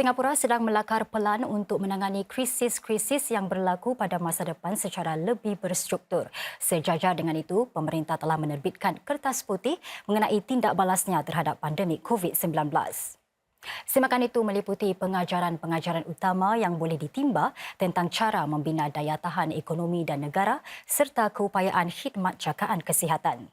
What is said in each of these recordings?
Singapura sedang melakar pelan untuk menangani krisis-krisis yang berlaku pada masa depan secara lebih berstruktur. Sejajar dengan itu, pemerintah telah menerbitkan kertas putih mengenai tindak balasnya terhadap pandemik COVID-19. Simakan itu meliputi pengajaran-pengajaran utama yang boleh ditimba tentang cara membina daya tahan ekonomi dan negara serta keupayaan khidmat jagaan kesihatan.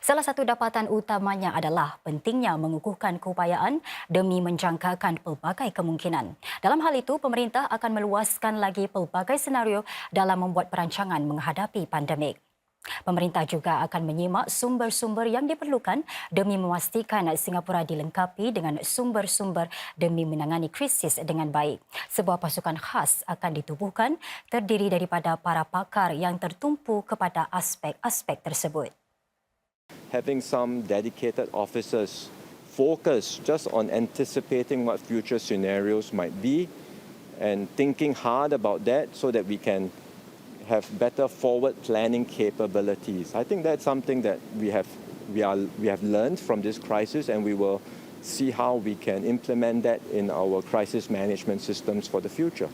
Salah satu dapatan utamanya adalah pentingnya mengukuhkan keupayaan demi menjangkakan pelbagai kemungkinan. Dalam hal itu, pemerintah akan meluaskan lagi pelbagai senario dalam membuat perancangan menghadapi pandemik. Pemerintah juga akan menyimak sumber-sumber yang diperlukan demi memastikan Singapura dilengkapi dengan sumber-sumber demi menangani krisis dengan baik. Sebuah pasukan khas akan ditubuhkan terdiri daripada para pakar yang tertumpu kepada aspek-aspek tersebut. Having some dedicated officers focus just on anticipating what future scenarios might be and thinking hard about that so that we can have better forward planning capabilities. I think that's something that we have learned from this crisis, and we will see how we can implement that in our crisis management systems for the future.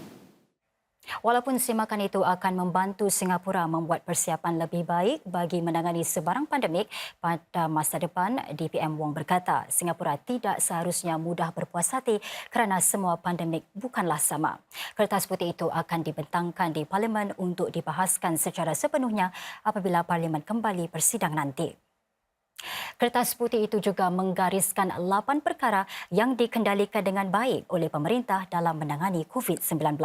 Walaupun simakan itu akan membantu Singapura membuat persiapan lebih baik bagi menangani sebarang pandemik pada masa depan, DPM Wong berkata Singapura tidak seharusnya mudah berpuas hati kerana semua pandemik bukanlah sama. Kertas putih itu akan dibentangkan di Parlimen untuk dibahaskan secara sepenuhnya apabila Parlimen kembali bersidang nanti. Kertas putih itu juga menggariskan 8 perkara yang dikendalikan dengan baik oleh pemerintah dalam menangani COVID-19.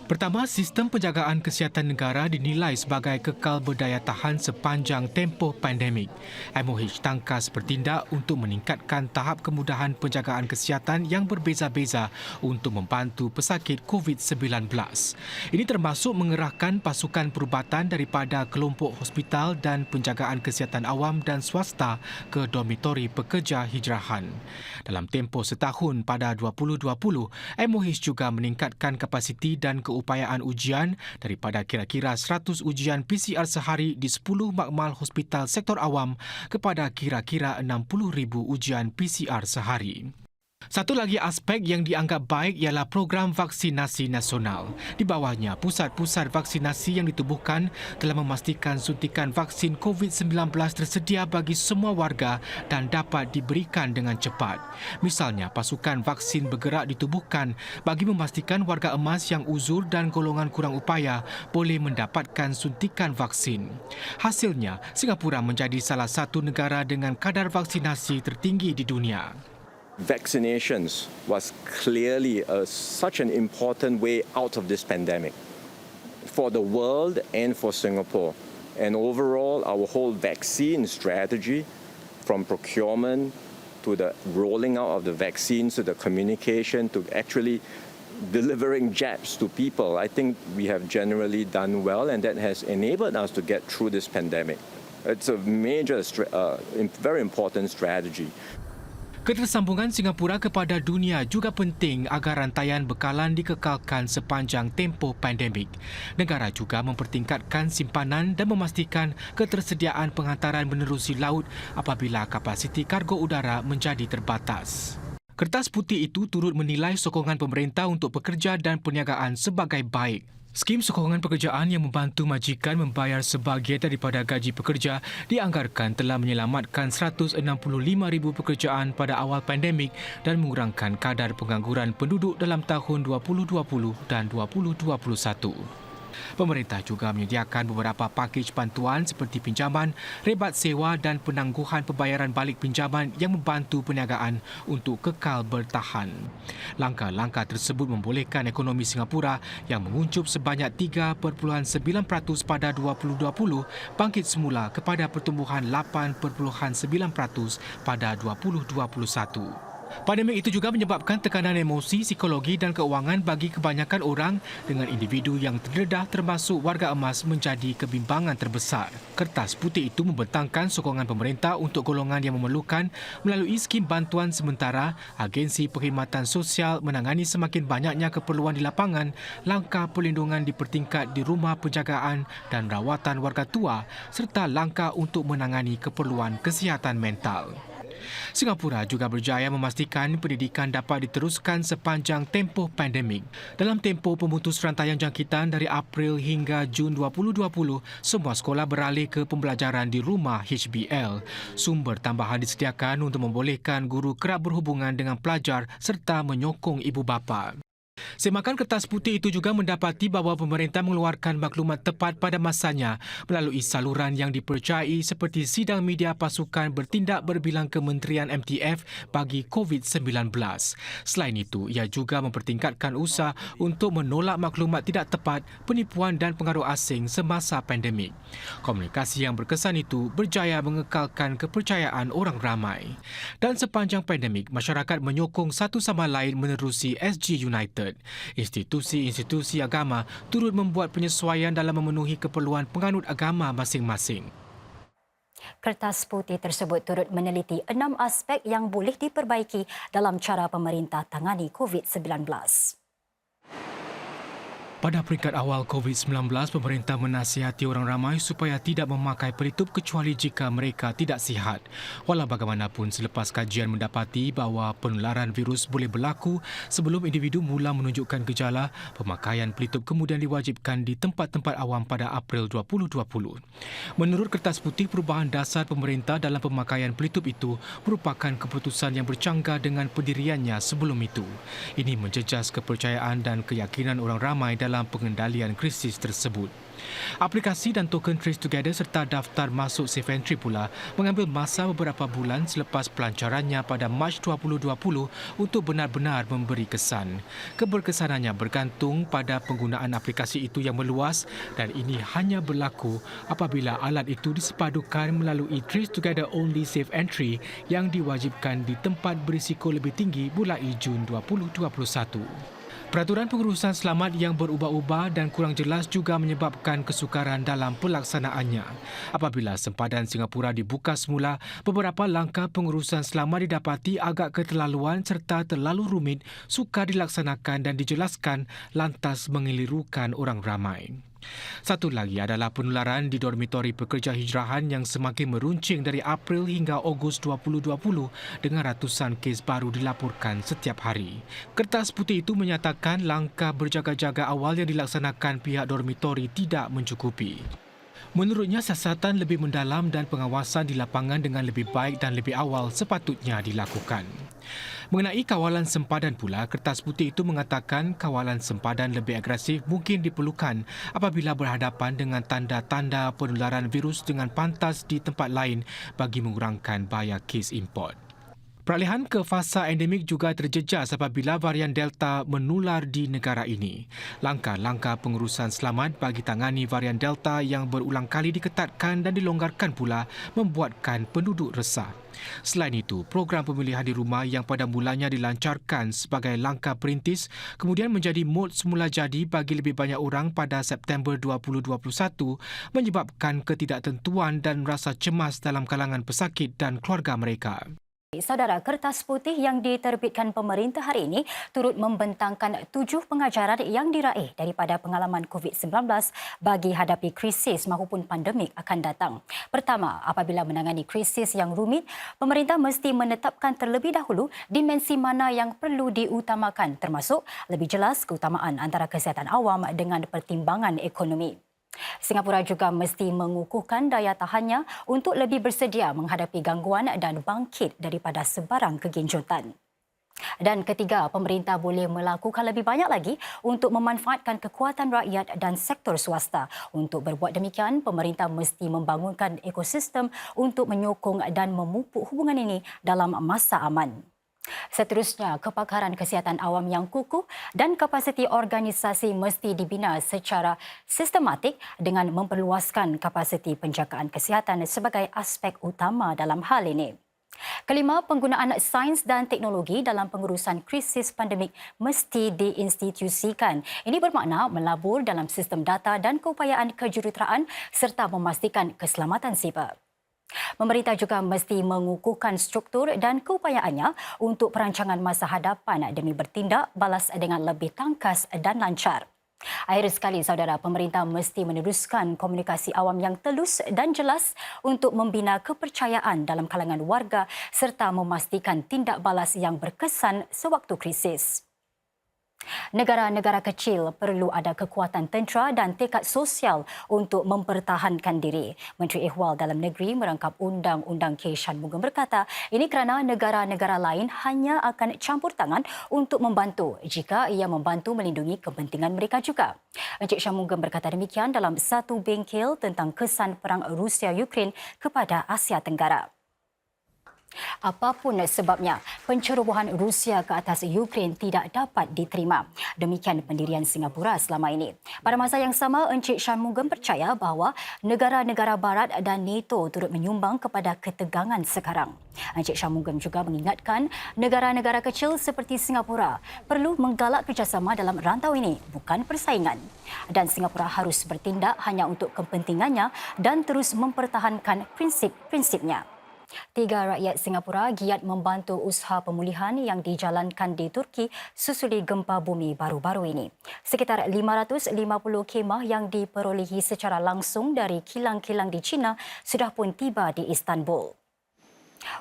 Pertama, sistem penjagaan kesihatan negara dinilai sebagai kekal berdaya tahan sepanjang tempoh pandemik. MOH tangkas bertindak untuk meningkatkan tahap kemudahan penjagaan kesihatan yang berbeza-beza untuk membantu pesakit COVID-19. Ini termasuk mengerahkan pasukan perubatan daripada kelompok hospital dan penjagaan kesihatan awam dan swasta ke dormitori pekerja hijrahan. Dalam tempoh setahun pada 2020, MOH juga meningkatkan kapasiti dan keupayaan ujian daripada kira-kira 100 ujian PCR sehari di 10 makmal hospital sektor awam kepada kira-kira 60,000 ujian PCR sehari. Satu lagi aspek yang dianggap baik ialah program vaksinasi nasional. Di bawahnya, pusat-pusat vaksinasi yang ditubuhkan telah memastikan suntikan vaksin COVID-19 tersedia bagi semua warga dan dapat diberikan dengan cepat. Misalnya, pasukan vaksin bergerak ditubuhkan bagi memastikan warga emas yang uzur dan golongan kurang upaya boleh mendapatkan suntikan vaksin. Hasilnya, Singapura menjadi salah satu negara dengan kadar vaksinasi tertinggi di dunia. Vaccinations was clearly such an important way out of this pandemic for the world and for Singapore. And overall, our whole vaccine strategy, from procurement to the rolling out of the vaccines to the communication to actually delivering jabs to people, I think we have generally done well, and that has enabled us to get through this pandemic. It's a major, very important strategy. Ketersambungan Singapura kepada dunia juga penting agar rantaian bekalan dikekalkan sepanjang tempoh pandemik. Negara juga mempertingkatkan simpanan dan memastikan ketersediaan penghantaran menerusi laut apabila kapasiti kargo udara menjadi terbatas. Kertas putih itu turut menilai sokongan pemerintah untuk pekerja dan perniagaan sebagai baik. Skim sokongan pekerjaan yang membantu majikan membayar sebahagian daripada gaji pekerja dianggarkan telah menyelamatkan 165,000 pekerjaan pada awal pandemik dan mengurangkan kadar pengangguran penduduk dalam tahun 2020 dan 2021. Pemerintah juga menyediakan beberapa pakej bantuan seperti pinjaman, rebat sewa dan penangguhan pembayaran balik pinjaman yang membantu perniagaan untuk kekal bertahan. Langkah-langkah tersebut membolehkan ekonomi Singapura yang menguncup sebanyak 3.9% pada 2020 bangkit semula kepada pertumbuhan 8.9% pada 2021. Pandemik itu juga menyebabkan tekanan emosi, psikologi dan keuangan bagi kebanyakan orang dengan individu yang terdedah termasuk warga emas menjadi kebimbangan terbesar. Kertas putih itu membentangkan sokongan pemerintah untuk golongan yang memerlukan melalui skim bantuan sementara, agensi perkhidmatan sosial menangani semakin banyaknya keperluan di lapangan, langkah perlindungan dipertingkat di rumah penjagaan dan rawatan warga tua serta langkah untuk menangani keperluan kesihatan mental. Singapura juga berjaya memastikan pendidikan dapat diteruskan sepanjang tempoh pandemik. Dalam tempoh pemutus rantaian jangkitan dari April hingga Jun 2020, semua sekolah beralih ke pembelajaran di rumah HBL. Sumber tambahan disediakan untuk membolehkan guru kerap berhubungan dengan pelajar serta menyokong ibu bapa. Semakan kertas putih itu juga mendapati bahawa pemerintah mengeluarkan maklumat tepat pada masanya melalui saluran yang dipercayai seperti sidang media pasukan bertindak berbilang Kementerian MTF bagi COVID-19. Selain itu, ia juga mempertingkatkan usaha untuk menolak maklumat tidak tepat, penipuan dan pengaruh asing semasa pandemik. Komunikasi yang berkesan itu berjaya mengekalkan kepercayaan orang ramai. Dan sepanjang pandemik, masyarakat menyokong satu sama lain menerusi SG United. Institusi-institusi agama turut membuat penyesuaian dalam memenuhi keperluan penganut agama masing-masing. Kertas putih tersebut turut meneliti 6 aspek yang boleh diperbaiki dalam cara pemerintah tangani COVID-19. Pada peringkat awal COVID-19, pemerintah menasihati orang ramai supaya tidak memakai pelitup kecuali jika mereka tidak sihat. Walau bagaimanapun, selepas kajian mendapati bahawa penularan virus boleh berlaku sebelum individu mula menunjukkan gejala, pemakaian pelitup kemudian diwajibkan di tempat-tempat awam pada April 2020. Menurut Kertas Putih, perubahan dasar pemerintah dalam pemakaian pelitup itu merupakan keputusan yang bercanggah dengan pendiriannya sebelum itu. Ini menjejas kepercayaan dan keyakinan orang ramai dalam pengendalian krisis tersebut. Aplikasi dan token Trace Together serta daftar masuk Safe Entry pula mengambil masa beberapa bulan selepas pelancarannya pada Mac 2020 untuk benar-benar memberi kesan. Keberkesanannya bergantung pada penggunaan aplikasi itu yang meluas dan ini hanya berlaku apabila alat itu disepadukan melalui Trace Together Only Safe Entry yang diwajibkan di tempat berisiko lebih tinggi mulai Jun 2021. Peraturan pengurusan selamat yang berubah-ubah dan kurang jelas juga menyebabkan kesukaran dalam pelaksanaannya. Apabila sempadan Singapura dibuka semula, beberapa langkah pengurusan selamat didapati agak keterlaluan serta terlalu rumit, sukar dilaksanakan dan dijelaskan lantas mengelirukan orang ramai. Satu lagi adalah penularan di dormitori pekerja hijrahan yang semakin meruncing dari April hingga Ogos 2020 dengan ratusan kes baru dilaporkan setiap hari. Kertas putih itu menyatakan langkah berjaga-jaga awal yang dilaksanakan pihak dormitori tidak mencukupi. Menurutnya, siasatan lebih mendalam dan pengawasan di lapangan dengan lebih baik dan lebih awal sepatutnya dilakukan. Mengenai kawalan sempadan pula, Kertas Putih itu mengatakan kawalan sempadan lebih agresif mungkin diperlukan apabila berhadapan dengan tanda-tanda penularan virus dengan pantas di tempat lain bagi mengurangkan bahaya kes import. Peralihan ke fasa endemik juga terjejas apabila varian Delta menular di negara ini. Langkah-langkah pengurusan selamat bagi tangani varian Delta yang berulang kali diketatkan dan dilonggarkan pula membuatkan penduduk resah. Selain itu, program pemilihan di rumah yang pada mulanya dilancarkan sebagai langkah perintis kemudian menjadi mod semula jadi bagi lebih banyak orang pada September 2021 menyebabkan ketidaktentuan dan rasa cemas dalam kalangan pesakit dan keluarga mereka. Saudara, Kertas Putih yang diterbitkan pemerintah hari ini turut membentangkan 7 pengajaran yang diraih daripada pengalaman COVID-19 bagi hadapi krisis maupun pandemik akan datang. Pertama, apabila menangani krisis yang rumit, pemerintah mesti menetapkan terlebih dahulu dimensi mana yang perlu diutamakan, termasuk lebih jelas keutamaan antara kesihatan awam dengan pertimbangan ekonomi. Singapura juga mesti mengukuhkan daya tahannya untuk lebih bersedia menghadapi gangguan dan bangkit daripada sebarang kegenjutan. Dan ketiga, pemerintah boleh melakukan lebih banyak lagi untuk memanfaatkan kekuatan rakyat dan sektor swasta. Untuk berbuat demikian, pemerintah mesti membangunkan ekosistem untuk menyokong dan memupuk hubungan ini dalam masa aman. Seterusnya, kepakaran kesihatan awam yang kukuh dan kapasiti organisasi mesti dibina secara sistematik dengan memperluaskan kapasiti penjagaan kesihatan sebagai aspek utama dalam hal ini. Kelima, penggunaan sains dan teknologi dalam pengurusan krisis pandemik mesti diinstitusikan. Ini bermakna melabur dalam sistem data dan keupayaan kejuruteraan serta memastikan keselamatan siber. Pemerintah juga mesti mengukuhkan struktur dan keupayaannya untuk perancangan masa hadapan demi bertindak balas dengan lebih tangkas dan lancar. Akhir sekali, saudara, pemerintah mesti meneruskan komunikasi awam yang telus dan jelas untuk membina kepercayaan dalam kalangan warga serta memastikan tindak balas yang berkesan sewaktu krisis. Negara-negara kecil perlu ada kekuatan tentera dan tekad sosial untuk mempertahankan diri. Menteri Ehwal Dalam Negeri merangkap Undang-Undang K. Shanmugam berkata, ini kerana negara-negara lain hanya akan campur tangan untuk membantu jika ia membantu melindungi kepentingan mereka juga. Encik Shanmugam berkata demikian dalam satu bengkel tentang kesan perang Rusia-Ukraine kepada Asia Tenggara. Apapun sebabnya, pencerobohan Rusia ke atas Ukraine tidak dapat diterima. Demikian pendirian Singapura selama ini. Pada masa yang sama, Encik Shanmugam percaya bahawa negara-negara Barat dan NATO turut menyumbang kepada ketegangan sekarang. Encik Shanmugam juga mengingatkan negara-negara kecil seperti Singapura perlu menggalak kerjasama dalam rantau ini, bukan persaingan. Dan Singapura harus bertindak hanya untuk kepentingannya dan terus mempertahankan prinsip-prinsipnya. 3 rakyat Singapura giat membantu usaha pemulihan yang dijalankan di Turki susuli gempa bumi baru-baru ini. Sekitar 550 kemah yang diperolehi secara langsung dari kilang-kilang di China sudah pun tiba di Istanbul.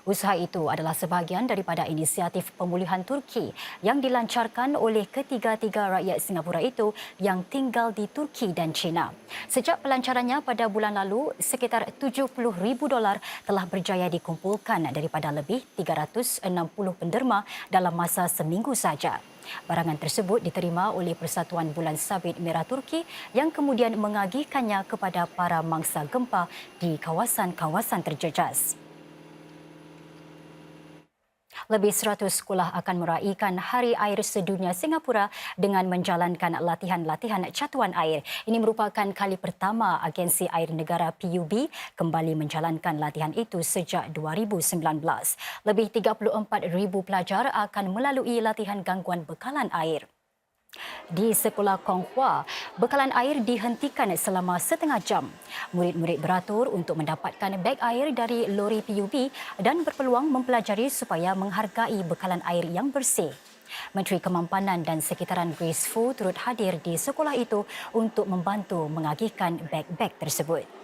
Usaha itu adalah sebahagian daripada inisiatif pemulihan Turki yang dilancarkan oleh ketiga-tiga rakyat Singapura itu yang tinggal di Turki dan China. Sejak pelancarannya pada bulan lalu, sekitar $70,000 telah berjaya dikumpulkan daripada lebih 360 penderma dalam masa seminggu saja. Barangan tersebut diterima oleh Persatuan Bulan Sabit Merah Turki yang kemudian mengagihkannya kepada para mangsa gempa di kawasan-kawasan terjejas. Lebih 100 sekolah akan meraihkan Hari Air Sedunia Singapura dengan menjalankan latihan-latihan catuan air. Ini merupakan kali pertama Agensi Air Negara PUB kembali menjalankan latihan itu sejak 2019. Lebih 34,000 pelajar akan melalui latihan gangguan bekalan air. Di Sekolah Kong Hwa, bekalan air dihentikan selama setengah jam. Murid-murid beratur untuk mendapatkan beg air dari lori PUB dan berpeluang mempelajari supaya menghargai bekalan air yang bersih. Menteri Kemampanan dan Sekitaran Grace Fu turut hadir di sekolah itu untuk membantu mengagihkan beg-beg tersebut.